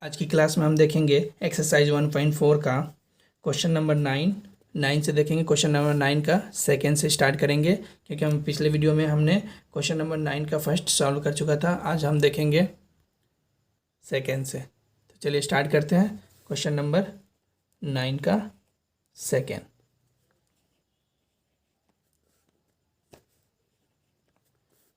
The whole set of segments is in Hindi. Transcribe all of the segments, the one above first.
आज की क्लास में हम देखेंगे एक्सरसाइज 1.4 का क्वेश्चन नंबर 9 से देखेंगे। क्वेश्चन नंबर 9 का सेकेंड से स्टार्ट करेंगे, क्योंकि हम पिछले वीडियो में हमने क्वेश्चन नंबर 9 का फर्स्ट सॉल्व कर चुका था। आज हम देखेंगे सेकेंड से। तो चलिए स्टार्ट करते हैं क्वेश्चन नंबर 9 का सेकेंड।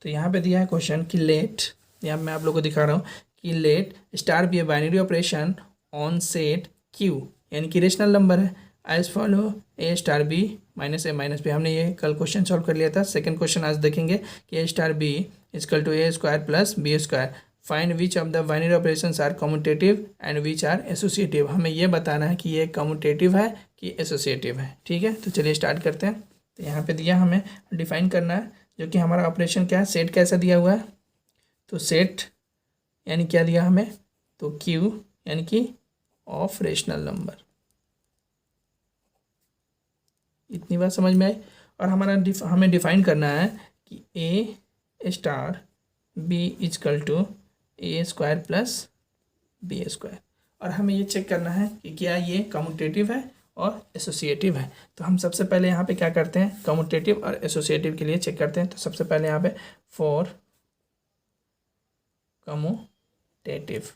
तो यहाँ पे दिया है क्वेश्चन कि लेट, यहाँ मैं आप लोगों को दिखा रहा हूँ कि let star be a binary operation on set Q, यानी कि रेशनल नंबर है, as follow a star b minus a minus b. हमने ये कल क्वेश्चन सॉल्व कर लिया था। सेकंड क्वेश्चन आज देखेंगे कि a star b is equal to a square plus b square. Find which of the binary operations are commutative and which are associative. हमें ये बताना है कि ये कम्यूटेटिव है कि एसोसिएटिव है। ठीक है, तो चलिए स्टार्ट करते हैं। तो यहाँ पे दिया हमें डिफाइन करना है, जो कि हमारा ऑपरेशन क्या है, सेट कैसा दिया हुआ है। तो सेट यानी क्या दिया हमें, तो क्यू यानी कि ऑफ रेशनल नंबर। इतनी बात समझ में आई। और हमें डिफाइन करना है कि a star b is equal to a square plus b square. और हमें ये चेक करना है कि क्या ये कम्यूटेटिव है और एसोसिएटिव है। तो हम सबसे पहले यहाँ पे क्या करते हैं, कम्यूटेटिव और एसोसिएटिव के लिए चेक करते हैं। तो सबसे पहले यहाँ पे फॉर कम्यूटेटिव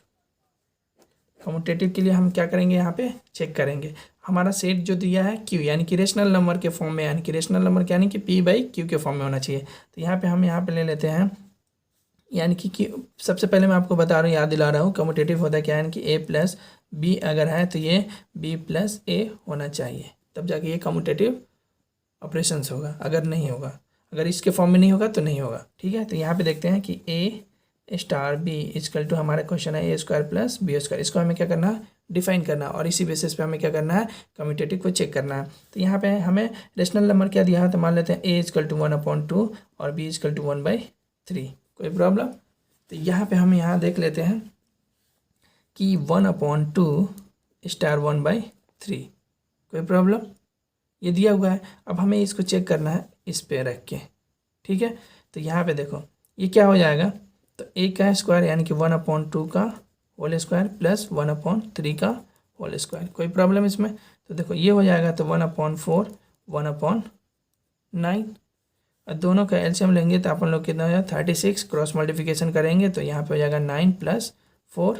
के लिए हम क्या करेंगे, यहाँ पे चेक करेंगे हमारा सेट जो दिया है क्यू, यानी कि रेशनल नंबर के फॉर्म में, यानी कि रेशनल नंबर यानी कि पी बाई क्यू के फॉर्म में होना चाहिए। तो यहाँ पे हम यहाँ पे ले लेते हैं, यानी कि सबसे पहले मैं आपको बता रहा हूँ, याद दिला रहा हूँ, कम्यूटेटिव होता है क्या, यानी कि ए प्लस बी अगर है तो ये बी प्लस ए होना चाहिए, तब जाके ये कम्यूटेटिव ऑपरेशंस होगा। अगर नहीं होगा, अगर इसके फॉर्म में नहीं होगा तो नहीं होगा। ठीक है, तो यहाँ पे देखते हैं कि a star b is equal to हमारा क्वेश्चन है ए स्क्वायर प्लस बी स्क्वायर। इसको हमें क्या करना है, डिफाइन करना, और इसी बेसिस पे हमें क्या करना है, कम्यूटेटिव को चेक करना है। तो यहाँ पे हमें रेशनल नंबर क्या दिया है, तो मान लेते हैं ए इजकल टू 1/2 और बी इजकल टू 1/3। कोई प्रॉब्लम। तो यहाँ पे हम यहाँ देख लेते हैं कि 1/2 स्टार 1/3। कोई प्रॉब्लम, ये दिया हुआ है। अब हमें इसको चेक करना है इस पे रख के। ठीक है, तो यहाँ पे देखो ये क्या हो जाएगा, तो ए का स्क्वायर यानी कि 1/2 का होल स्क्वायर प्लस 1/3 का होल स्क्वायर। कोई प्रॉब्लम इसमें। तो देखो ये हो जाएगा, तो 1/4 1/9, और दोनों का एलसीएम लेंगे तो अपन लोग कितना हो जाएगा 36। क्रॉस मल्टीप्लिकेशन करेंगे तो यहाँ पे हो जाएगा 9 + 4।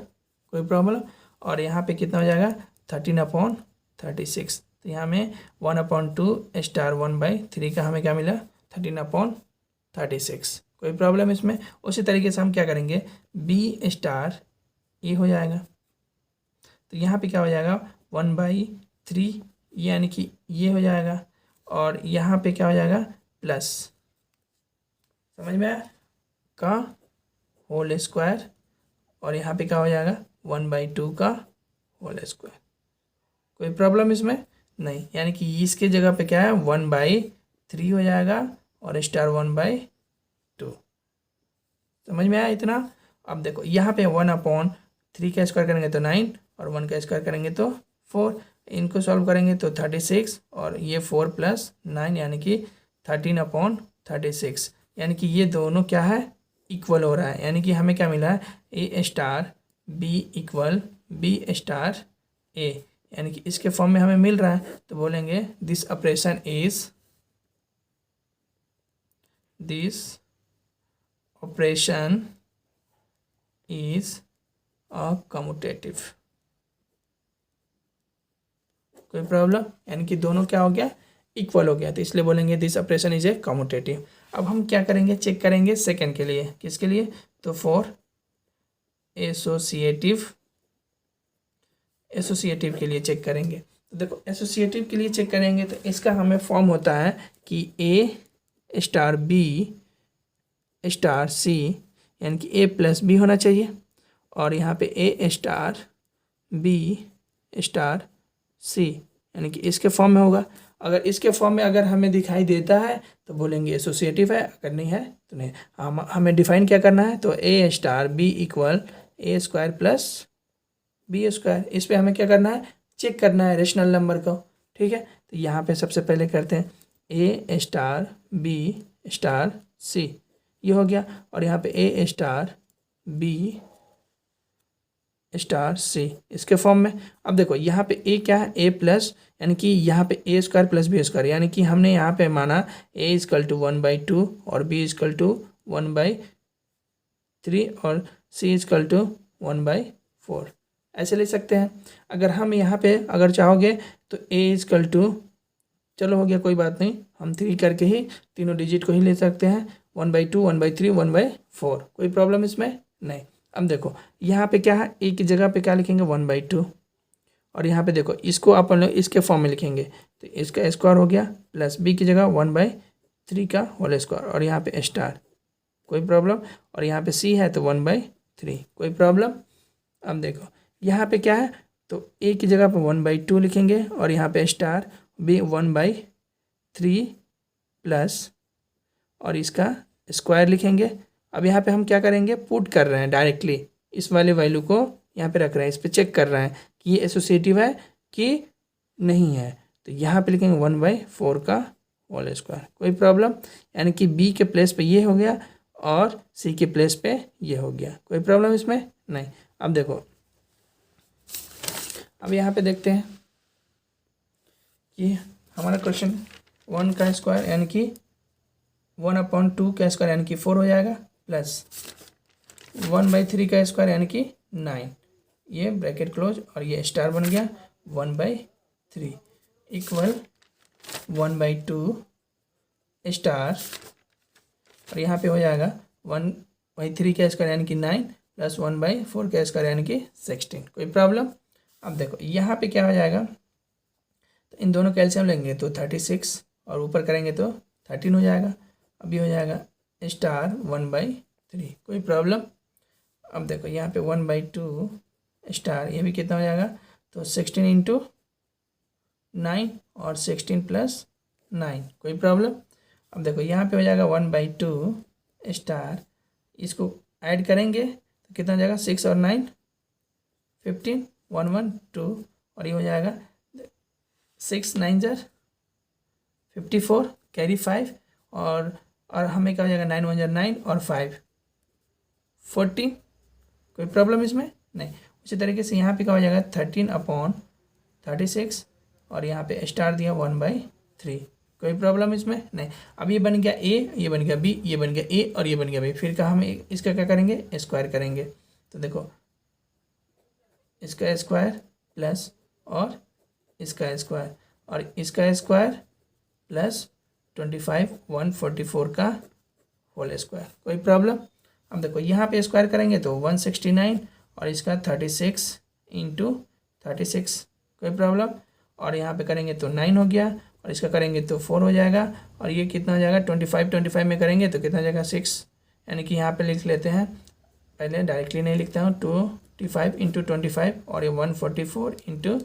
कोई प्रॉब्लम। और यहाँ पे कितना हो जाएगा 13/36। तो यहाँ में 1/2 स्टार 1/3 का हमें क्या मिला 13/36। कोई प्रॉब्लम इसमें। उसी तरीके से हम क्या करेंगे, बी स्टार ये हो जाएगा, तो यहाँ पे क्या हो जाएगा 1/3, यानी कि ये हो जाएगा, और यहाँ पे क्या हो जाएगा प्लस, समझ में आया, का होल स्क्वायर, और यहाँ पे क्या हो जाएगा 1/2 का होल स्क्वायर। कोई प्रॉब्लम इसमें नहीं, यानी कि इसके जगह पे क्या है 1/3 हो जाएगा और स्टार 1/2। समझ में आया इतना। अब देखो यहाँ पे 1/3 का स्क्वायर करेंगे तो 9, और 1 का स्क्वायर करेंगे तो 4। इनको सॉल्व करेंगे तो 36, और ये 4 + 9 यानी कि 13/36। यानी कि ये दोनों क्या है, इक्वल हो रहा है। यानी कि हमें क्या मिला है, a star b equal b star a, यानी कि इसके फॉर्म में हमें मिल रहा है। तो बोलेंगे this operation is a commutative. कोई प्रॉब्लम, यानी कि दोनों क्या हो गया, इक्वल हो गया, तो इसलिए बोलेंगे this operation is a commutative. अब हम क्या करेंगे, चेक करेंगे सेकंड के लिए। किसके लिए, तो फॉर एसोसिएटिव के लिए चेक करेंगे। तो देखो एसोसिएटिव के लिए चेक करेंगे तो इसका हमें फॉर्म होता है कि a star B star c, यानी कि ए प्लस बी होना चाहिए, और यहाँ पे ए स्टार बी स्टार सी, यानी कि इसके फॉर्म में होगा। अगर इसके फॉर्म में अगर हमें दिखाई देता है तो बोलेंगे एसोसिएटिव है, अगर नहीं है तो नहीं। हमें डिफाइन क्या करना है, तो a star b equal A square plus b square. इस पर हमें क्या करना है, चेक करना है रेशनल नंबर को। ठीक है, तो यहाँ पे सबसे पहले करते हैं a star B star c, ये हो गया, और यहाँ पे ए स्टार बी स्टार सी इसके फॉर्म में। अब देखो यहाँ पे ए क्या है, ए प्लस, यानी कि यहाँ पे ए स्क्वायर प्लस बी स्क्वायर, यानी कि हमने यहाँ पे माना ए इजकल टू 1/2 और बी इजकल टू 1/3 और सी इजकल टू 1/4, ऐसे ले सकते हैं। अगर हम यहाँ पे अगर चाहोगे तो ए इजकल टू, चलो हो गया कोई बात नहीं, हम 3 करके ही तीनों डिजिट को ही ले सकते हैं, 1/2 1/3 1/4, कोई प्रॉब्लम इसमें नहीं। अब देखो यहाँ पे क्या है, ए की जगह पे क्या लिखेंगे 1/2, और यहाँ पे देखो इसको अपन लोग इसके फॉर्म में लिखेंगे, तो इसका स्क्वायर हो गया प्लस बी की जगह 1/3 का होल स्क्वायर, और यहाँ पे स्टार, कोई प्रॉब्लम, और यहाँ पे सी है तो 1/3, कोई प्रॉब्लम। अब देखो यहाँ पे क्या है, तो ए की जगह पे 1/2 लिखेंगे, और यहाँ पे स्टार बी 1/3 प्लस, और इसका स्क्वायर लिखेंगे। अब यहाँ पे हम क्या करेंगे, पुट कर रहे हैं डायरेक्टली, इस वाले वैल्यू को यहाँ पे रख रहे हैं, इस पे चेक कर रहे हैं कि ये एसोसिएटिव है कि नहीं है, तो यहाँ पे लिखेंगे 1/4 का होल स्क्वायर, कोई प्रॉब्लम, यानी कि बी के प्लेस पे ये हो गया और सी के प्लेस पे ये हो गया, कोई प्रॉब्लम इसमें नहीं। अब देखो अब यहाँ पे देखते हैं कि हमारा क्वेश्चन 1 का स्क्वायर यानी कि 1/2 का स्क्वायर यानी कि 4 हो जाएगा, प्लस 1/3 का स्क्वायर यानी कि 9, ये ब्रैकेट क्लोज और ये स्टार बन गया 1/3 इक्वल 1/2 स्टार, और यहाँ पे हो जाएगा 1/3 का स्क्वायर यानी कि 9 प्लस 1/4 का स्क्वायर यानी कि 16, कोई प्रॉब्लम। अब देखो यहाँ पे क्या हो जाएगा, तो इन दोनों कैल्शियम लेंगे तो 36 और ऊपर करेंगे तो 13 हो जाएगा, अभी हो जाएगा स्टार 1/3, कोई प्रॉब्लम। अब देखो यहाँ पे 1/2 स्टार, ये भी कितना हो जाएगा, तो 16 इंटू 9 और 16 प्लस 9, कोई प्रॉब्लम। अब देखो यहाँ पे हो जाएगा 1/2 स्टार, इसको ऐड करेंगे तो कितना हो जाएगा, 6 और 9 15 1 1 2, और ये हो जाएगा 6 9 ज़र 54 कैरी 5, और हमें क्या हो जाएगा 9 1 ज़र 9 और 5 14, कोई प्रॉब्लम इसमें नहीं। उसी तरीके से यहाँ पे क्या हो जाएगा 13/36, और यहाँ पे स्टार दिया 1/3, कोई प्रॉब्लम इसमें नहीं। अब ये बन गया ए, ये बन गया बी, ये बन गया ए और ये बन गया बी, फिर का हम इसका क्या करेंगे, स्क्वायर करेंगे, तो देखो इसका स्क्वायर प्लस और इसका स्क्वायर और इसका स्क्वायर प्लस 25 144 का होल स्क्वायर, कोई प्रॉब्लम। अब देखो यहाँ पे स्क्वायर करेंगे तो 169 और इसका 36 इंटू 36, कोई प्रॉब्लम, और यहाँ पे करेंगे तो 9 हो गया, और इसका करेंगे तो 4 हो जाएगा, और ये कितना हो जाएगा 25 में करेंगे तो कितना हो जाएगा 6, यानी कि यहाँ पे लिख लेते हैं, पहले डायरेक्टली नहीं लिखता हूँ, 25 इंटू 25 और ये 144 इंटू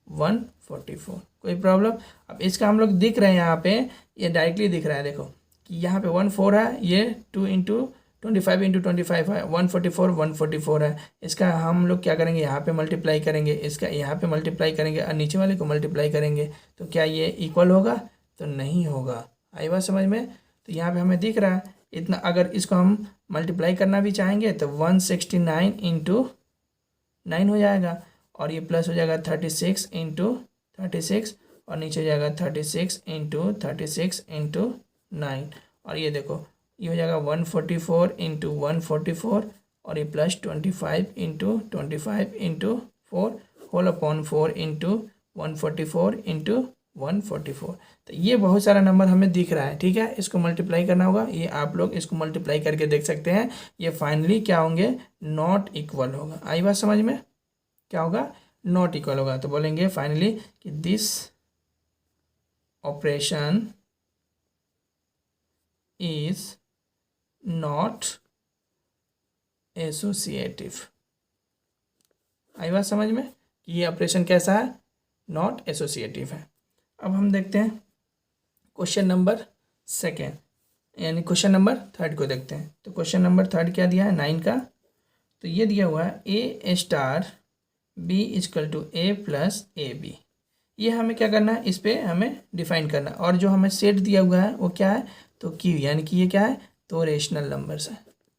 144, कोई प्रॉब्लम। अब इसका हम लोग दिख रहे हैं यहाँ पे, ये डायरेक्टली दिख रहा है, देखो कि यहाँ पे 14 है, ये 2 इंटू 25 इंटू 25 है, 144 है, इसका हम लोग क्या करेंगे, यहाँ पे मल्टीप्लाई करेंगे, इसका यहाँ पे मल्टीप्लाई करेंगे और नीचे वाले को मल्टीप्लाई करेंगे, तो क्या ये इक्वल होगा, तो नहीं होगा। आई बात समझ में, तो यहाँ पे हमें दिख रहा है इतना। अगर इसको हम मल्टीप्लाई करना भी चाहेंगे तो 169 इंटू 9 हो जाएगा, और ये प्लस हो जाएगा 36 इंटू 36, और नीचे हो जाएगा 36 इंटू 36 इंटू 9, और ये देखो ये हो जाएगा 144 इंटू 144, और ये plus 25 into 25 into 4 whole upon 4 into 144 into 144। तो ये बहुत सारा नंबर हमें दिख रहा है, ठीक है, इसको मल्टीप्लाई करना होगा, ये आप लोग इसको मल्टीप्लाई करके देख सकते हैं, ये फाइनली क्या होंगे, नॉट इक्वल होगा। आई बात समझ में, क्या होगा, नॉट इक्वल होगा, तो बोलेंगे फाइनली कि this operation is not associative. आई बात समझ में कि ये ऑपरेशन कैसा है, नॉट एसोसिएटिव है। अब हम देखते हैं क्वेश्चन नंबर 2 यानी क्वेश्चन नंबर 3 को देखते हैं। तो क्वेश्चन नंबर 3 क्या दिया है, 9 का, तो ये दिया हुआ है a star b is equal to a plus a b. ये हमें क्या करना है, इस पर हमें डिफाइन करना है, और जो हमें सेट दिया हुआ है वो क्या है, तो क्यू, यानी कि ये क्या है, तो रेशनल नंबर्स है।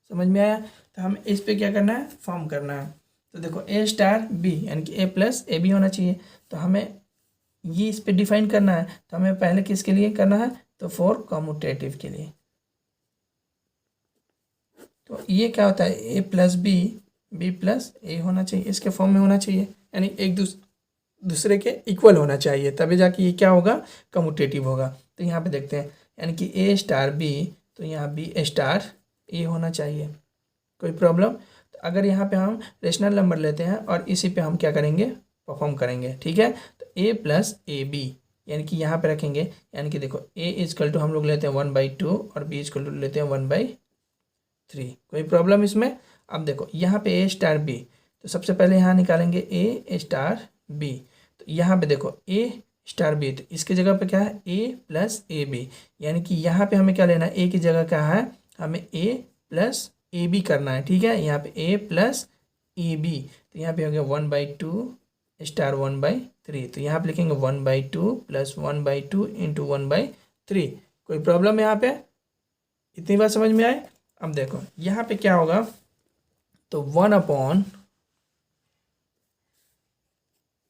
समझ में आया, तो हमें इस पे क्या करना है, फॉर्म करना है। तो देखो ए स्टार बी यानी कि ए प्लस ए बी होना चाहिए। तो हमें ये इस पे डिफाइन करना है, तो हमें पहले किसके लिए करना है, तो फॉर कम्यूटेटिव के लिए। तो ये क्या होता है, ए प्लस बी, बी प्लस ए होना चाहिए, इसके फॉर्म में होना चाहिए, यानी एक दूसरे के इक्वल होना चाहिए, तभी जाके ये क्या होगा, कम्यूटेटिव होगा। तो यहाँ पे देखते हैं, यानी कि ए स्टार बी, तो यहाँ बी स्टार ए होना चाहिए। कोई प्रॉब्लम? तो अगर यहाँ पे हम रेशनल नंबर लेते हैं और इसी पे हम क्या करेंगे, परफॉर्म करेंगे, ठीक है। तो ए प्लस ए बी यानी कि यहाँ पे रखेंगे, यानी कि देखो ए इजकल टू हम लोग लेते हैं 1/2 और बी इजकल टू लेते हैं 1/3। कोई प्रॉब्लम इसमें? अब देखो यहाँ पे ए स्टार बी, तो सबसे पहले यहाँ निकालेंगे ए स्टार बी। तो यहाँ पे देखो ए स्टार बी, तो इसकी जगह पे क्या है, ए प्लस ए बी, यानी कि यहाँ पे हमें क्या लेना है, ए की जगह क्या है, हमें ए प्लस ए बी करना है, ठीक है। यहाँ पे ए प्लस ए बी, तो यहाँ पे हो गया 1/2 स्टार 1/3। तो यहाँ पे लिखेंगे 1/2 प्लस 1/2 इंटू 1/3। कोई प्रॉब्लम है यहाँ पे? इतनी बात समझ में आए? अब देखो यहाँ पे क्या होगा, तो 1/,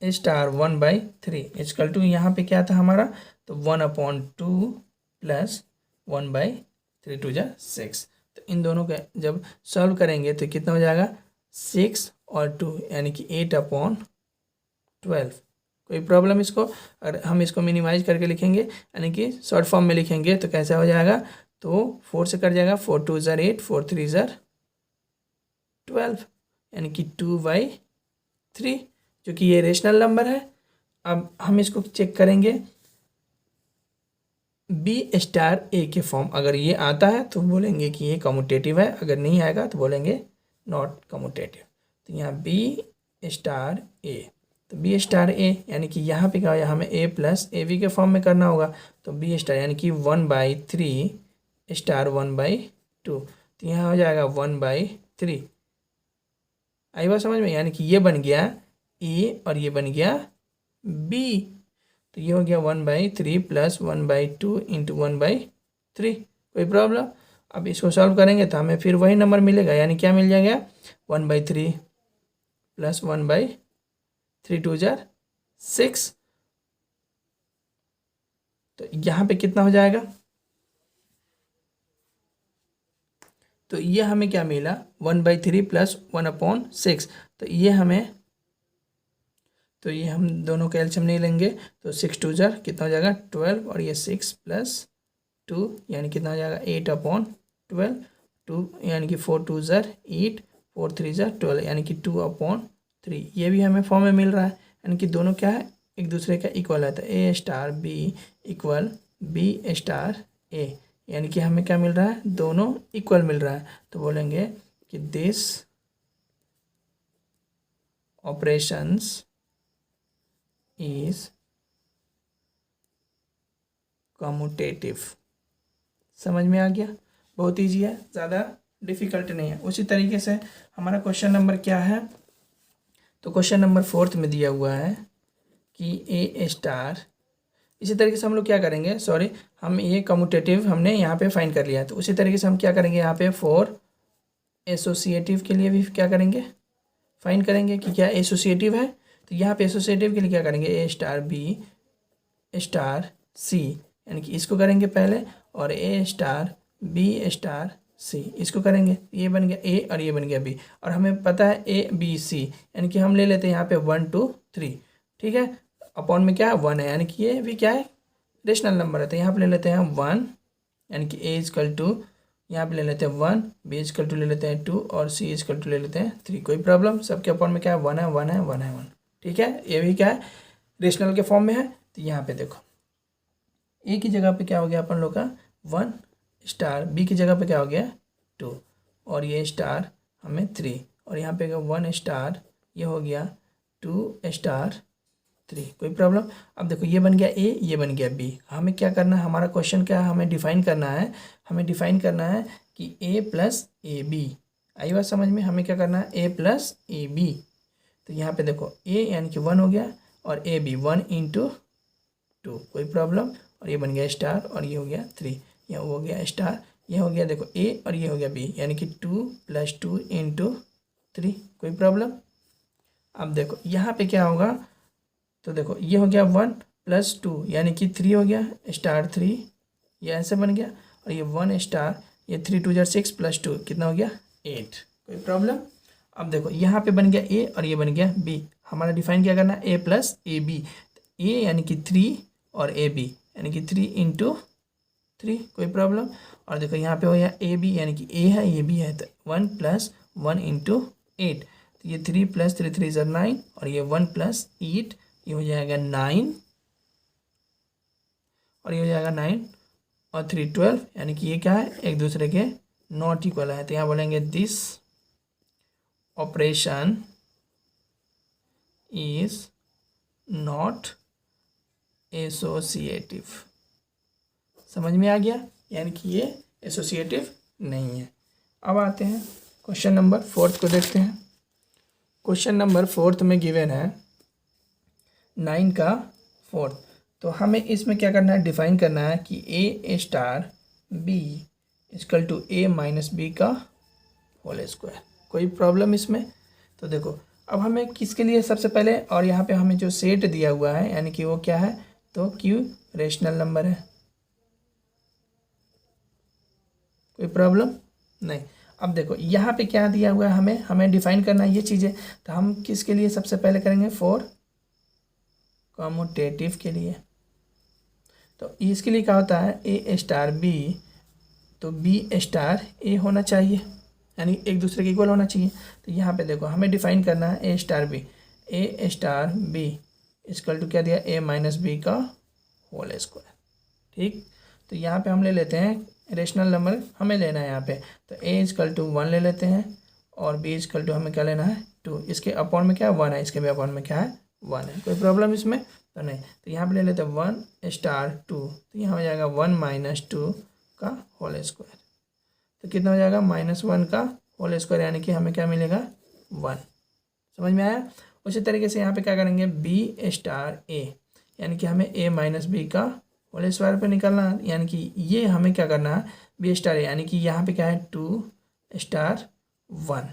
स्टार 1/3 इजकल टू यहाँ पे क्या था हमारा, तो 1/2 प्लस 1/3 टू जा 6। तो इन दोनों का जब सॉल्व करेंगे तो कितना हो जाएगा, 6 और 2 यानी कि 8/12। कोई प्रॉब्लम इसको? और हम इसको मिनिमाइज करके लिखेंगे, यानी कि शॉर्ट फॉर्म में लिखेंगे तो कैसा हो जाएगा, तो 4 से कट जाएगा, 4 2 ज़र 8, 4 3 ज़र 12, यानी कि 2/3, जो कि ये रेशनल नंबर है। अब हम इसको चेक करेंगे बी स्टार ए के फॉर्म, अगर ये आता है तो बोलेंगे कि ये कम्यूटेटिव है, अगर नहीं आएगा तो बोलेंगे नॉट कम्यूटेटिव। तो यहाँ बी स्टार ए, तो बी स्टार ए यानी कि यहाँ पे क्या होगा, हमें ए प्लस ए बी के फॉर्म में करना होगा। तो बी स्टार यानी कि 1/3 स्टार 1/2, तो यहाँ हो जाएगा 1/3। आई बात समझ में? यानी कि ये बन गया ए और ये बन गया बी, तो ये हो गया 1/3 प्लस 1/2 इंटू 1/3। कोई प्रॉब्लम? अब इसको सॉल्व करेंगे तो हमें फिर वही नंबर मिलेगा, यानी क्या मिल जाएगा, 1/3 प्लस 1/3 2 ज़र 6। तो यहाँ पे कितना हो जाएगा, तो ये हमें क्या मिला, 1/3 प्लस 1/6। तो ये हमें, तो ये हम दोनों का एलसीएम नहीं लेंगे, तो 6 2 ज़र कितना हो जाएगा 12, और ये 6 प्लस 2 यानी कितना हो जाएगा 8/12, 2 यानी कि 4 2 ज़र 8, 4 3 ज़र 12 यानी कि 2/3। ये भी हमें फॉर्म में मिल रहा है, यानी कि दोनों क्या है, एक दूसरे का इक्वल है। तो a star b equal b star a, यानी कि हमें क्या मिल रहा है, दोनों इक्वल मिल रहा है। तो बोलेंगे कि दिस ऑपरेशंस इज कम्यूटेटिव। समझ में आ गया? बहुत ईजी है, ज़्यादा डिफिकल्ट नहीं है। उसी तरीके से हमारा क्वेश्चन नंबर क्या है, तो क्वेश्चन नंबर 4 में दिया हुआ है कि ए स्टार, इसी तरीके से हम लोग क्या करेंगे, सॉरी हम ये कम्यूटेटिव हमने यहाँ पे फाइंड कर लिया है, तो उसी तरीके से हम क्या करेंगे, यहाँ पे फॉर एसोसिएटिव के लिए भी क्या करेंगे, फाइंड करेंगे कि क्या एसोसिएटिव है। तो यहाँ पे एसोसिएटिव के लिए क्या करेंगे, a star B star c, यानी कि इसको करेंगे पहले, और ए स्टार बी स्टार सी इसको करेंगे। ये बन गया ए और ये बन गया बी, और हमें पता है ए बी सी, यानी कि हम ले लेते हैं यहाँ पे 1 2 3, ठीक है। अपॉन में क्या है 1 है, यानी कि ये भी क्या है, रेशनल नंबर है। तो यहाँ पे ले लेते हैं 1, यानी कि ए इजकल टू, यहाँ पे ले लेते हैं 1, बी इजकल टू ले लेते हैं 2, और सी इजकल टू ले लेते हैं 3। कोई प्रॉब्लम? सबके अपॉन में क्या है, 1 है 1 है 1 है 1, ठीक है। ये भी क्या है, रेशनल के फॉर्म में है। तो यहाँ पे देखो ए की जगह पे क्या हो गया अपन लोग का 1 स्टार, बी की जगह पे क्या हो गया 2, और ये स्टार हमें 3, और यहाँ पे 1 स्टार, ये हो गया 2 स्टार 3। कोई प्रॉब्लम? अब देखो ये बन गया ए, ये बन गया बी। हमें क्या करना है, हमारा क्वेश्चन क्या है, हमें डिफाइन करना है, हमें डिफाइन करना है कि ए प्लस ए बी। आई बात समझ में? हमें क्या करना है, ए प्लस ए बी। तो यहाँ पे देखो ए यानी कि 1 हो गया, और ए बी 1 इंटू 2। कोई प्रॉब्लम? और ये बन गया स्टार, और ये हो गया 3, यह हो गया स्टार, ये हो गया देखो ए, और ये हो गया बी, यानी कि 2 + 2 इंटू 3। कोई प्रॉब्लम? अब देखो यहाँ पे क्या होगा, तो देखो ये हो गया 1+2 यानी कि 3 हो गया स्टार 3, ये ऐसे बन गया। और ये 1 स्टार, ये 3×2=6 +2 कितना हो गया 8। कोई प्रॉब्लम। अब देखो यहाँ पे बन गया ए और ये बन गया बी। हमारा डिफाइन क्या करना है, a+ab। ए यानी कि 3 और ए बी यानी कि 3×3। कोई प्रॉब्लम। और देखो यहाँ पे हो गया ए बी यानी कि ए है ये भी है, तो 1+1×8, तो ये 3+3=9 और ये 1+8, ये हो जाएगा 9 और ये हो जाएगा 9 और 3 12 यानी कि ये क्या है, एक दूसरे के नॉट इक्वल है। तो यहाँ बोलेंगे this operation is not associative. समझ में आ गया, यानी कि ये एसोसिएटिव नहीं है। अब आते हैं क्वेश्चन नंबर 4 को देखते हैं। क्वेश्चन नंबर 4 में गिवन है 9 का 4। तो हमें इसमें क्या करना है, डिफाइन करना है कि a star b equal to a minus b का होल स्क्वायर। कोई प्रॉब्लम इसमें। तो देखो अब हमें किसके लिए सबसे पहले, और यहाँ पे हमें जो सेट दिया हुआ है यानी कि वो क्या है, तो q रेशनल नंबर है। कोई प्रॉब्लम नहीं। अब देखो यहाँ पे क्या दिया हुआ है, हमें डिफाइन करना है ये चीज़ें। तो हम किसके लिए सबसे पहले करेंगे, फॉर कम्यूटेटिव के लिए। तो इसके लिए क्या होता है, a स्टार b, तो b स्टार a होना चाहिए, यानी एक दूसरे के इक्वल होना चाहिए। तो यहाँ पे देखो हमें डिफाइन करना है a star b equal to क्या दिया, a माइनस बी का होल स्क्वायर। ठीक, तो यहाँ पे हम ले लेते हैं रेशनल नंबर हमें लेना है यहाँ पे। तो a इक्वल टू 1 ले लेते हैं और b इक्वल टू हमें क्या लेना है 2। इसके अपॉन में क्या है 1 है, इसके भी अपॉन में क्या है 1 है। कोई प्रॉब्लम इसमें तो नहीं। तो यहाँ पे ले लेते हैं 1 स्टार 2, तो यहाँ हो जाएगा 1-2 का होल स्क्वायर। तो कितना हो जाएगा, -1 का होल स्क्वायर, यानी कि हमें क्या मिलेगा 1। समझ में आया। उसी तरीके से यहाँ पे क्या करेंगे, b स्टार a, यानी कि हमें a माइनस बी का होल स्क्वायर पे निकलना है। यानी कि ये हमें क्या करना है, b स्टार a, यानी कि यहाँ पे क्या है 2 स्टार 1।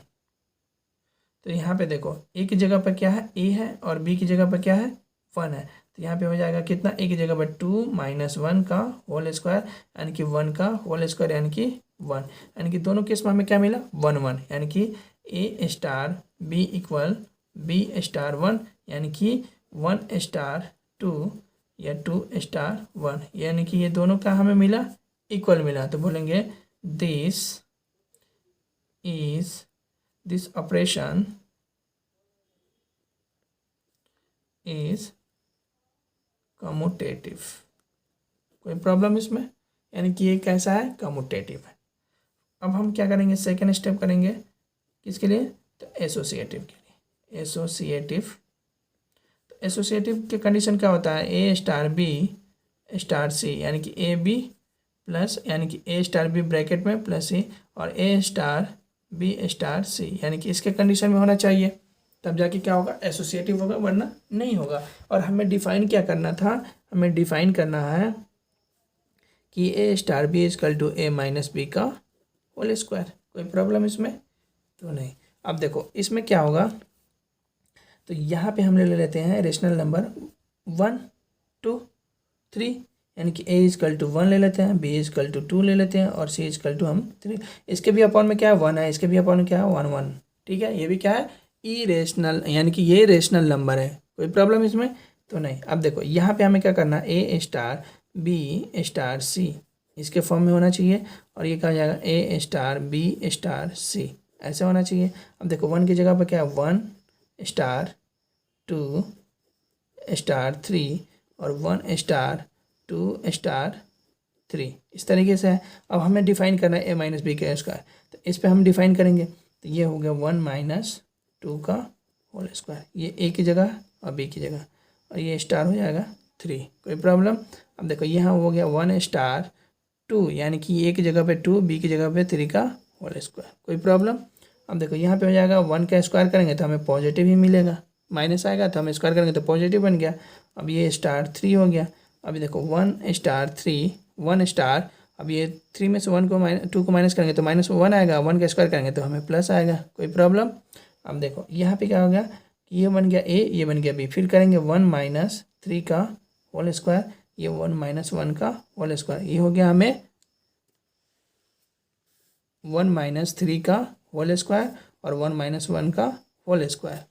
तो यहाँ पे देखो a की जगह पर क्या है a है और b की जगह पर क्या है 1 है। तो यहाँ पे हो जाएगा कितना, a की जगह पर 2-1 का होल स्क्वायर यानी कि 1 का होल स्क्वायर यानी कि 1। यानी कि दोनों केस में हमें क्या मिला 1-1, यानी कि a star b equal b star 1, यानी कि 1 स्टार 2 या 2 स्टार 1, यानी कि ये दोनों का हमें मिला इक्वल मिला। तो बोलेंगे दिस ऑपरेशन इज कम्यूटेटिव। कोई प्रॉब्लम इसमें, यानी कि ये कैसा है, कम्यूटेटिव है। अब हम क्या करेंगे, सेकेंड स्टेप करेंगे किसके लिए, तो एसोसिएटिव के लिए। तो एसोसिएटिव के कंडीशन क्या होता है, a star b star c, यानी कि a b प्लस, यानी कि a स्टार b ब्रैकेट में प्लस c और a star b star c, यानी कि इसके कंडीशन में होना चाहिए, तब जाके क्या होगा, एसोसिएटिव होगा, वरना नहीं होगा। और हमें डिफाइन क्या करना था, हमें डिफाइन करना है कि a star b equal to a minus b का होल स्क्वायर। कोई प्रॉब्लम इसमें तो नहीं। अब देखो इसमें क्या होगा, तो यहाँ पे हम ले लेते हैं रेशनल नंबर 1 2 3, यानी कि a इक्वल टू 1 ले लेते हैं, b इक्वल टू 2 ले लेते हैं और c इक्वल टू हम 3। इसके भी अपॉन में क्या है 1 है, इसके भी अपॉन में क्या है 1-1। ठीक है, ये भी क्या है इरेशनल, यानी कि ये रेशनल नंबर है। कोई प्रॉब्लम इसमें तो नहीं। अब देखो यहाँ पे हमें क्या करना है, a star b star c इसके फॉर्म में होना चाहिए, और ये क्या हो जाएगा a star b star c ऐसे होना चाहिए। अब देखो 1 की जगह पर क्या है 1 स्टार 2 स्टार 3 और 1 स्टार 2 स्टार 3, इस तरीके से है। अब हमें डिफाइन करना है a माइनस बी का स्क्वायर, तो इस पर हम डिफाइन करेंगे। तो ये हो गया 1-2 का होल स्क्वायर, ये a की जगह और b की जगह, और ये स्टार हो जाएगा 3। कोई प्रॉब्लम। अब देखो यहाँ हो गया 1 स्टार 2, यानी कि a की जगह पे 2, b की जगह पे 3 का होल स्क्वायर। कोई प्रॉब्लम। अब देखो यहाँ पे हो जाएगा 1 का स्क्वायर करेंगे तो हमें पॉजिटिव ही मिलेगा, माइनस आएगा तो हम स्क्वायर करेंगे तो पॉजिटिव बन गया। अब ये स्टार 3 हो गया। अभी देखो 1 स्टार 3 1 स्टार, अब ये 3 में से 2 को माइनस करेंगे तो -1 आएगा, 1 का स्क्वायर करेंगे तो हमें प्लस आएगा। कोई प्रॉब्लम। अब देखो यहाँ पे क्या हो गया ये बन गया ए, ये बन गया बी। फिर करेंगे 1 - 3 का होल स्क्वायर, ये 1 - 1 का होल स्क्वायर, ये हो गया हमें 1 - 3 का होल स्क्वायर और 1 - 1 का होल स्क्वायर।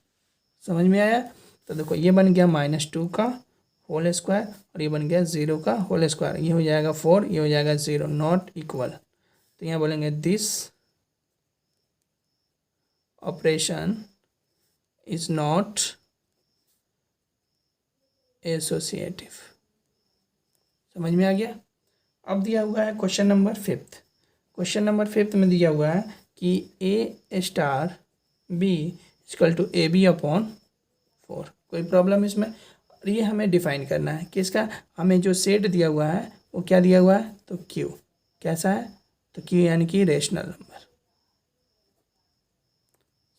समझ में आया? तो देखो ये बन गया -2 का होल स्क्वायर और ये बन गया 0 का होल स्क्वायर, ये हो जाएगा 4, ये हो जाएगा 0, नॉट इक्वल। तो यहाँ बोलेंगे this operation is not associative. समझ में आ गया? अब दिया हुआ है क्वेश्चन नंबर 5। क्वेश्चन नंबर 5 में दिया हुआ है कि A star B equal to AB upon 4। कोई प्रॉब्लम इसमें? और ये हमें डिफाइन करना है किसका? हमें जो सेट दिया हुआ है वो क्या दिया हुआ है? तो Q कैसा है? तो Q यानी कि रेशनल नंबर।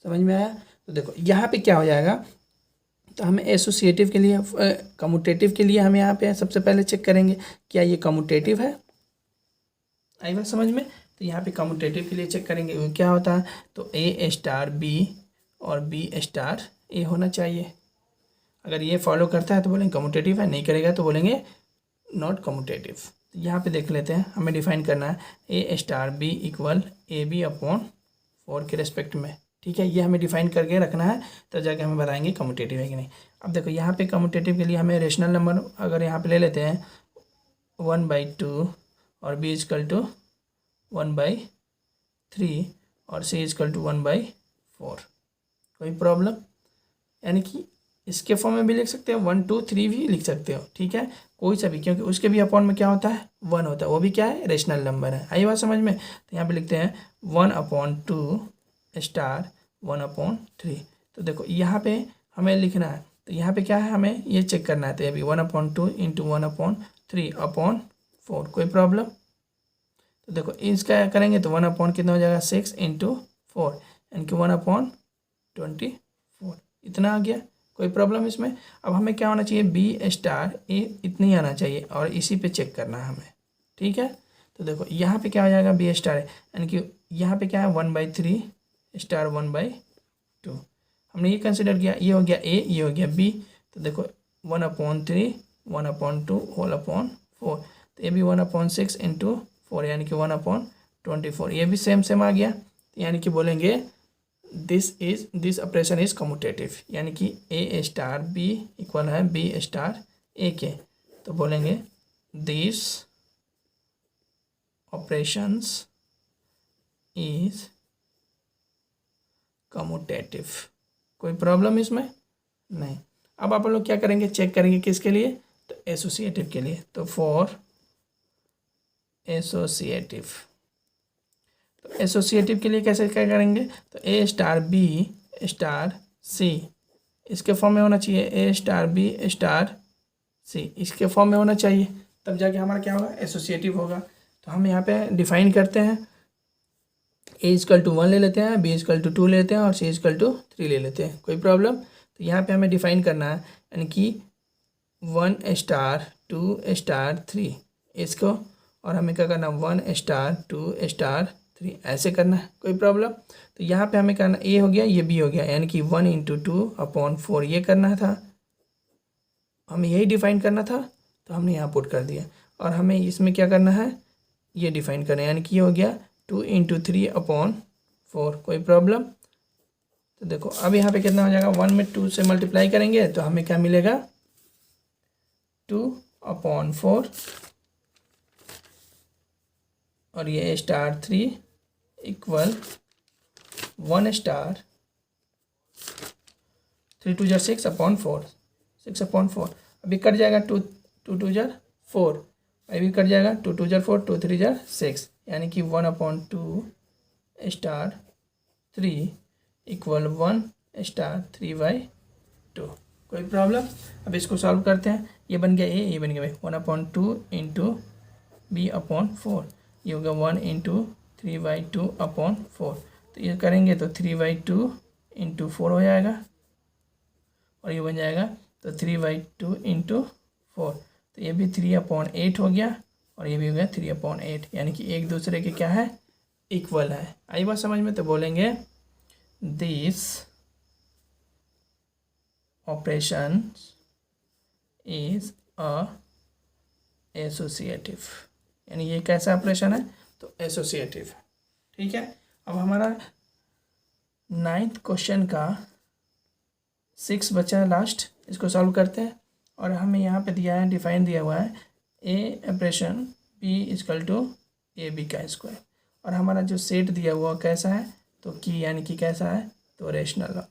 समझ में आया? तो देखो यहाँ पे क्या हो जाएगा, तो हमें एसोसिएटिव के लिए कम्यूटेटिव के लिए हम यहाँ पे सबसे पहले चेक करेंगे क्या ये कम्यूटेटिव है। आई बात समझ में? तो यहाँ पे कम्यूटेटिव के लिए चेक करेंगे वो क्या होता है, तो A स्टार B और B स्टार A होना चाहिए। अगर ये फॉलो करता है तो बोलेंगे कम्यूटेटिव है, नहीं करेगा तो बोलेंगे नॉट कम्यूटेटिव। तो यहाँ पे देख लेते हैं, हमें डिफाइन करना है A star B equal AB upon 4 के रेस्पेक्ट में। ठीक है, ये हमें डिफाइन करके रखना है, तो जाके हमें बताएंगे कम्यूटेटिव है कि नहीं। अब देखो यहाँ पे कम्यूटेटिव के लिए हमें रेशनल नंबर अगर यहाँ पे ले लेते हैं 1/2 और B इक्वल टू 1/3 और C इक्वल टू 1/4। कोई प्रॉब्लम? यानी कि इसके फॉर्म में भी लिख सकते हो, 1 2 3 भी लिख सकते हो। ठीक है, कोई सा भी, क्योंकि उसके भी अपॉन में क्या होता है 1 होता है, वो भी क्या है रेशनल नंबर है। आई बात समझ में? तो यहाँ पे लिखते हैं 1/2 स्टार 1/3। तो देखो यहाँ पे हमें लिखना है, तो यहाँ पे क्या है हमें ये चेक करना है, तो ये भी 1/2 इंटू 1/3/4। कोई प्रॉब्लम? तो देखो इसका करेंगे तो 1 कितना हो जाएगा 6 इंटू 4 यानी कि 1/24। इतना आ गया। कोई प्रॉब्लम इसमें? अब हमें क्या होना चाहिए, B स्टार A इतनी आना चाहिए और इसी पे चेक करना है हमें। ठीक है, तो देखो यहाँ पे क्या हो जाएगा B स्टार A यानी कि यहाँ पे क्या है 1/3 स्टार 1/2। हमने ये कंसिडर किया, ये हो गया A, ये हो गया B। तो देखो 1/3 1/2 होल अपॉन 4, तो ये भी 1/6 इंटू 4 यानी कि 1/24। ये भी सेम आ गया, यानी कि बोलेंगे दिस ऑपरेशन इज कम्यूटेटिव, यानी कि A स्टार B इक्वल है B स्टार A के। तो बोलेंगे दिस ऑपरेशंस इज कम्यूटेटिव। कोई प्रॉब्लम इसमें? नहीं। अब आप लोग क्या करेंगे, चेक करेंगे किसके लिए, तो एसोसिएटिव के लिए। तो फॉर एसोसिएटिव, तो एसोसिएटिव के लिए कैसे क्या करेंगे, तो A star B star C इसके फॉर्म में होना चाहिए, A star B star C इसके फॉर्म में होना चाहिए, तब जाके हमारा क्या होगा एसोसिएटिव होगा। तो हम यहाँ पे डिफाइन करते हैं, A इक्वल टू 1 ले लेते हैं, B इक्वल टू 2 ले लेते हैं और C इक्वल टू 3 ले लेते हैं। कोई प्रॉब्लम? तो यहाँ पे हमें डिफाइन करना है, यानी कि 1 स्टार 2 स्टार 3 इसको, और हमें क्या करना 1 स्टार 2 स्टार 3 ऐसे करना है। कोई प्रॉब्लम? तो यहाँ पे हमें करना A हो गया, ये B हो गया, यानी कि 1 इंटू 2/4 ये करना था, हमें यही डिफाइन करना था, तो हमने यहाँ पुट कर दिया। और हमें इसमें क्या करना है, ये डिफाइन करना है, यानी कि ये हो गया 2 इंटू 3/4। कोई प्रॉब्लम? तो देखो अब यहाँ पे कितना हो जाएगा, 1 में 2 से मल्टीप्लाई करेंगे तो हमें क्या मिलेगा 2/4 और ये स्टार 3 इक्वल 1 स्टार 3 2 6/4 6/4। अभी कट जाएगा 2 2 4, अभी कट जाएगा 2 2 4 2 3 6, यानी कि 1/2 स्टार 3 इक्वल 1 स्टार 3/2। कोई प्रॉब्लम? अब इसको सॉल्व करते हैं, ये बन गया A, ये बन गया 1/2 इंटू B/4, ये होगा 1 इंटू 3/2/4। तो ये करेंगे तो 3/2 इंटू 4 हो जाएगा और ये बन जाएगा तो 3/2 इंटू 4, तो ये भी 3/8 हो गया और ये भी हो गया 3/8, यानी कि एक दूसरे के क्या है इक्वल है। आई बात समझ में? तो बोलेंगे this operation is a associative, यानी ये कैसा ऑपरेशन है, तो एसोसिएटिव। ठीक है, अब हमारा 9th क्वेश्चन का 6 बचा है लास्ट, इसको सॉल्व करते हैं। और हमें यहाँ पे दिया है, डिफाइन दिया हुआ है a operation b is equal to a b का स्क्वायर, और हमारा जो सेट दिया हुआ कैसा है, तो की यानी कि कैसा है, तो रेशनल नंबर,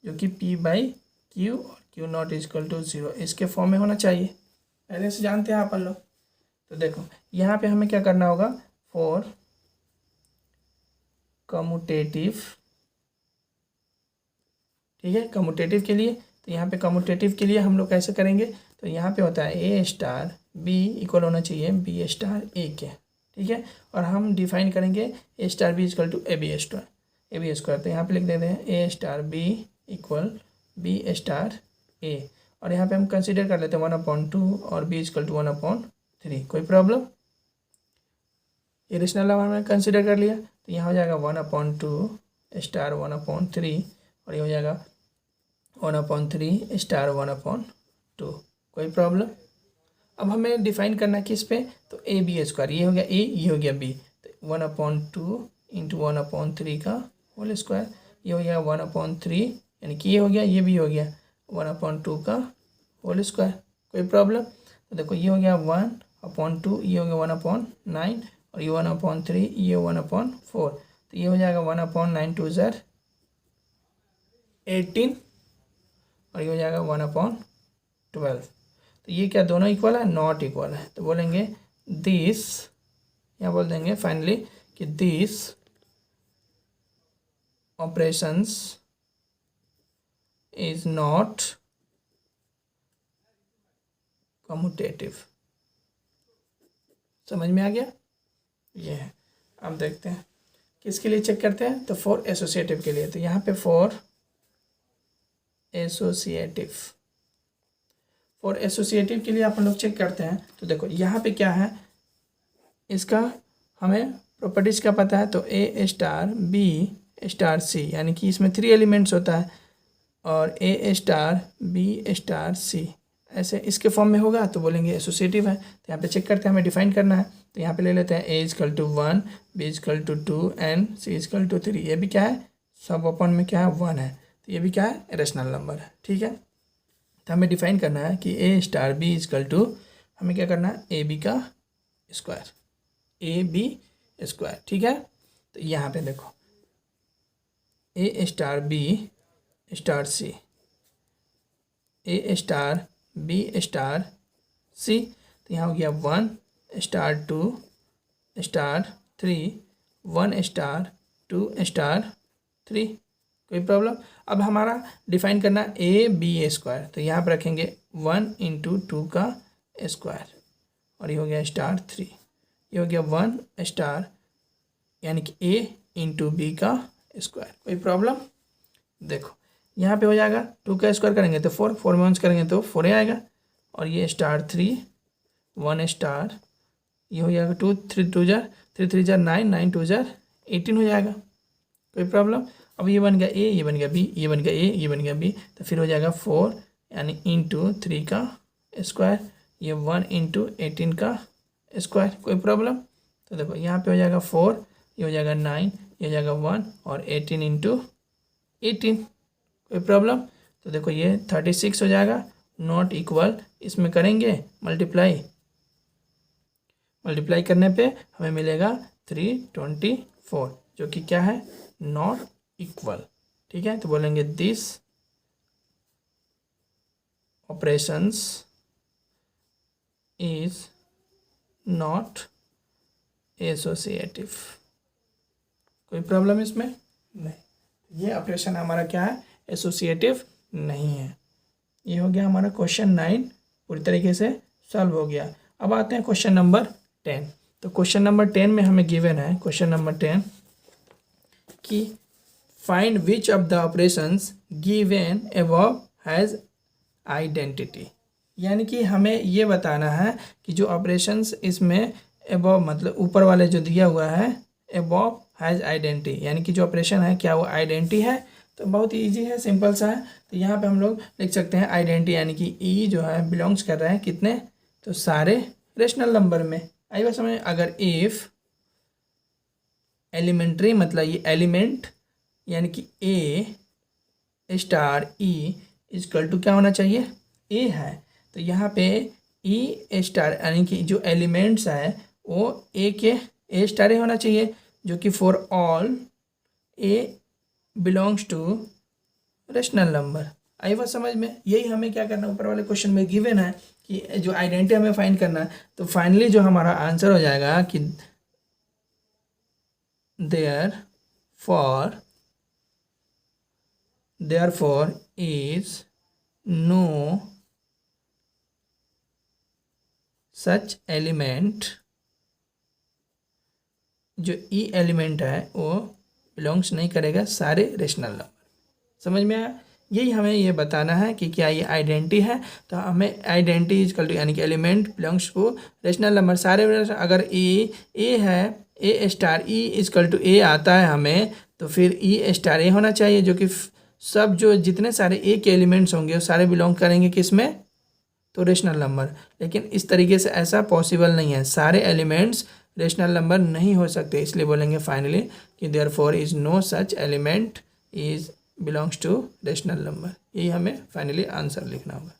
जो कि पी बाई क्यू और क्यू नॉट इजकल टू 0 इसके फॉर्म में होना चाहिए, पहले से जानते हैं अपन लोग। तो देखो यहाँ पे हमें क्या करना होगा, फॉर कम्यूटेटिव, ठीक है, कम्यूटेटिव के लिए, तो यहाँ पे कम्यूटेटिव के लिए हम लोग कैसे करेंगे, तो यहाँ पे होता है ए स्टार बी इक्वल होना चाहिए बी स्टार ए के, ठीक है, और हम डिफाइन करेंगे a star b equal to a b square, तो यहाँ पे लिख देते हैं a star b equal b star a, और यहाँ पे हम कंसीडर कर लेते हैं 1/2 और बी इक्वल टू 1/3, कोई प्रॉब्लम, ये रेशनल नंबर हमने कंसीडर कर लिया, तो यहाँ हो जाएगा 1/2 स्टार 1/3, और ये हो जाएगा 1/3 स्टार 1/2, कोई प्रॉब्लम। अब हमें डिफाइन करना है किस पे, तो ए बी स्क्वायर, ये हो गया ए, ये हो गया बी, तो 1/2 इंटू 1/3 का होल स्क्वायर, ये हो गया 1/3, यानी कि ये हो गया, ये भी हो गया 1/2 का होल स्क्वायर, कोई प्रॉब्लम। तो देखो ये हो गया 1/2, ये हो गया 1/9, और ये 1/3, ये 1/4, तो ये हो जाएगा 1/9 2 ज़र 18, और ये हो जाएगा 1/12, तो ये क्या दोनों इक्वल है, नॉट इक्वल है, तो बोलेंगे दिस, यहाँ बोल देंगे फाइनली कि this operations is not commutative. समझ में आ गया, ये है। अब देखते हैं किसके लिए चेक करते हैं, तो फॉर एसोसिएटिव के लिए, तो यहाँ पे फॉर एसोसिएटिव के लिए अपन लोग चेक करते हैं। तो देखो यहाँ पे क्या है, इसका हमें प्रॉपर्टीज का पता है, तो a star B star c, यानी कि इसमें 3 एलिमेंट्स होता है, और ए स्टार बी स्टार सी ऐसे इसके फॉर्म में होगा, तो बोलेंगे एसोसिएटिव है। तो यहाँ पे चेक करते हैं, हमें डिफाइन करना है, तो यहाँ पे ले लेते हैं a is equal to 1, b is equal to 2 and c is equal to 3, ये भी क्या है, सब अपन में क्या है 1 है, तो ये भी क्या है, रेशनल नंबर है, ठीक है। तो हमें डिफाइन करना है कि a star b is equal to, हमें क्या करना है, ए बी का स्क्वायर, ए बी स्क्वायर, ठीक है। तो यहाँ पे देखो ए स्टार बी स्टार सी, ए स्टार बी स्टार सी, तो यहाँ हो गया 1 स्टार 2 स्टार 3, 1 स्टार 2 स्टार 3, कोई प्रॉब्लम। अब हमारा डिफाइन करना ए बी स्क्वायर, तो यहाँ पर रखेंगे 1 इंटू 2 का स्क्वायर, और ये हो गया स्टार 3, ये हो गया 1 स्टार यानी कि ए इंटू बी का स्क्वायर, कोई प्रॉब्लम। देखो यहाँ पे हो जाएगा 2 का स्क्वायर करेंगे तो 4, 4 में 1 करेंगे तो 4 आएगा, और ये स्टार 3, 1 स्टार, ये हो जाएगा 2, 3 2 जार 3 3 जार 9, 9 2 जार 18 हो जाएगा, कोई प्रॉब्लम। अब ये बन गया ए, ये बन गया बी, ये बन गया ए, ये बन गया बी, तो फिर हो जाएगा 4 यानी इंटू 3 का स्क्वायर, ये 1 इंटू 18 का स्क्वायर, कोई प्रॉब्लम। तो देखो यहाँ पे हो जाएगा 4, ये हो जाएगा 9, ये हो जाएगा 1, और 18 इंटू 18, कोई प्रॉब्लम। तो देखो ये 36 हो जाएगा, नॉट इक्वल, इसमें करेंगे मल्टीप्लाई करने पे हमें मिलेगा 324, जो कि क्या है, नॉट इक्वल, ठीक है। तो बोलेंगे this operations is not associative, कोई प्रॉब्लम इसमें नहीं, ये ऑपरेशन हमारा क्या है, एसोसिएटिव नहीं है। ये हो गया हमारा क्वेश्चन 9 पूरी तरीके से सॉल्व हो गया। अब आते हैं क्वेश्चन नंबर 10। तो क्वेश्चन नंबर 10 में हमें गिवन है, क्वेश्चन नंबर 10 कि find which of the operations given above has identity, यानी कि हमें ये बताना है कि जो ऑपरेशंस इसमें अबव मतलब ऊपर वाले जो दिया हुआ है, अबव हैज़ आइडेंटिटी, यानी कि जो ऑपरेशन है क्या वो आइडेंटिटी है तो बहुत ईजी है, सिंपल सा है। तो यहाँ पे हम लोग लिख सकते हैं आइडेंटिटी, यानी कि ई जो है बिलोंग्स कर रहा है कितने, तो सारे रेशनल नंबर में। आई बात समझ। अगर इफ़ एलिमेंट्री मतलब ये एलिमेंट यानी कि a star e equal to क्या होना चाहिए, ए है। तो यहाँ पे ई स्टार यानी कि जो एलिमेंट्स है वो ए स्टार होना चाहिए, जो कि for all a belongs to rational number. आई बात समझ में। यही हमें क्या करना है, ऊपर वाले क्वेश्चन में गिवन है कि जो आइडेंटिटी हमें फाइंड करना है। तो फाइनली जो हमारा आंसर हो जाएगा कि therefore is no such element, जो ई एलिमेंट है वो बिलोंग्स नहीं करेगा सारे रेशनल नंबर। समझ में आया। यही हमें ये बताना है कि क्या ये आइडेंटिटी है। तो हमें आइडेंटिटी इजकल टू यानी कि element belongs to rational number सारे। अगर ए है, a star e equal to a आता है हमें, तो फिर ई स्टार ए होना चाहिए, जो कि सब जो जितने सारे ए के एलिमेंट्स होंगे वो सारे बिलोंग करेंगे किस में, तो रेशनल नंबर। लेकिन इस तरीके से ऐसा पॉसिबल नहीं है, सारे एलिमेंट्स रेशनल नंबर नहीं हो सकते। इसलिए बोलेंगे फाइनली कि therefore is no such element is belongs to rational number. यही हमें फाइनली आंसर लिखना होगा।